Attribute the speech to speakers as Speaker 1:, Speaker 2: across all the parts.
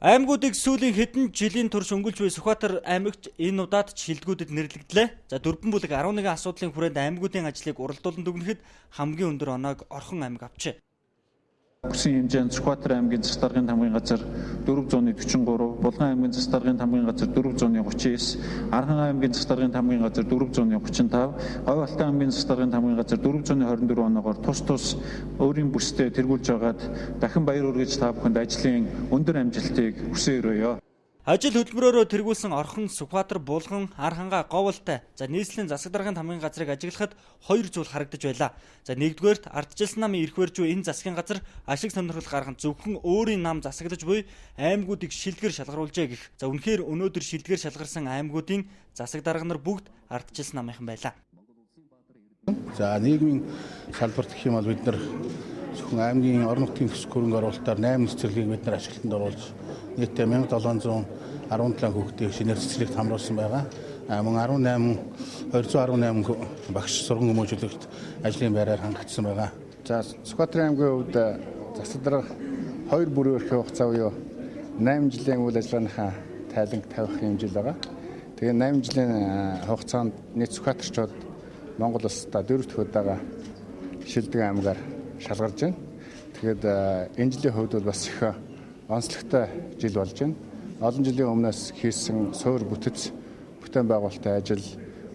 Speaker 1: Аймагуудыг сүүлийн хэдэн жилийн турш өнгөлж буй Сүхбаатар аймагт энэ удаад шилдэгүүдэд нэрлэгдлээ. За 4 бүлэг 11 асуудлын хүрээнд аймагуудын ажлыг уралдуулан дүгнэхэд хамгийн өндөр оноог Орхон аймаг авчээ.
Speaker 2: Бүрсэн хэмжээнд Сүхбаатар аймгийн засаг даргын тамгын газар 443, Булган аймгийн засаг даргын тамгын газар 439, Архан аймгийн засаг даргын тамгын газар 435, Говь Алтай аймгийн засаг даргын тамгын газар 424 оноогоор тус өөрийн бүсдээ тэргүүлж байгаад дахин баяр хүргэж та бүхэнд ажлын өндөр амжилтыг хүсье өрөөё.
Speaker 1: Ажил хөтөлбөрөөрөө тэргүүлсэн Орхон, Сүхбаатар, Булган, Архангаа, Говь Алтай нийслэлийн засаг даргын тамгын газрыг ажиглахад хоёр зүйл харагдаж байлаа. За нэгдүгээрт ардчилсан намын эрх барьж буй энэ засгийн газар ашиг сонирхол гарган зөвхөн өөрийн нам засаглаж буй аймагуудыг шилдэгэр шалгаруулжээ гэх. За үнэхээр өнөөдөр шилдэгэр шалгарсан аймагуудын засаг дарга нар бүгд ардчилсан намынхан байлаа.
Speaker 3: За нийгмийн салбарт гэх юм бол бид нар зөвхөн аймгийн орон нутгийн төсөв хөрөнгө оруулалтаар 8 цэцэрлэгийг бид нар ашиглалтанд оруулж нийтдээ 1717 хүүхдийн шинээр цэцэрлэгт хамруулсан байгаа. Мөн 218 багш сургууль хүмүүжүүлэгт ажлын байраар хангагдсан байгаа.
Speaker 4: За Сүхбаатар аймгийн хувьд засаг дарга 2 бүрийн өрхийн хугацаа буюу 8 жилийн үйл ажиллагааныхаа тайланг тавих хэмжээ байгаа. Тэгээ 8 жилийн хугацаанд нийт Сүхбаатарчууд Монгол улсдаа 4 дахь удаага шилдэг аймгаар шалгарж байна. Тэгээд энэ жилийн хувьд бол бас их онцлогтой жил болж байна. Олон жилийн өмнөөс хийсэн суур бүтэц бүтээн байгуулалтын ажил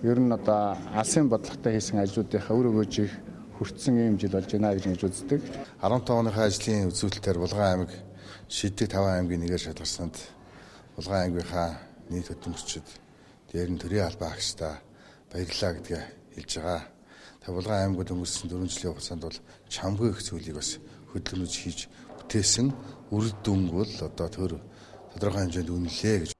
Speaker 4: ер нь одоо алсын бодлоготой хийсэн ажлуудынхаа үр өгөөжийг хүртсэн ийм жил болж байна гэж үздэг.
Speaker 5: 15 оныхаа ажлын үзүүлэлтээр Булган аймаг шиддэг 5 аймгийн нэгээр шалгарсанд Булган аймгийнхаа нийт хөтөлмөрчид дээр нь төрийн албаа агчдаа баярлалаа гэдгээ хэлж байгаа. Булган аймагуд өнгөрсөн 4 жилийн хугацаанд бол чамгүй их зүйлийг бас хөдөлгөөнөж хийж бүтээсэн үр дүнг бол одоо тодорхой хэмжээнд үнэлээ гэж.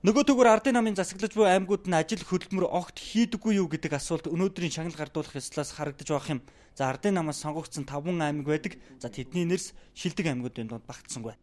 Speaker 1: Нөгөө төгөр ардын намын засаглаж буй аймагуд нь ажил хөдөлмөр огт хийдэггүй юу гэдэг асуулт өнөөдрийн шагнал гардуулах ёслоос харагдаж байгаа юм. За ардын намаас сонгогдсон 5 аймаг байдаг. За тэдний нэрс шилдэг аймагуудын дунд багтсангүй.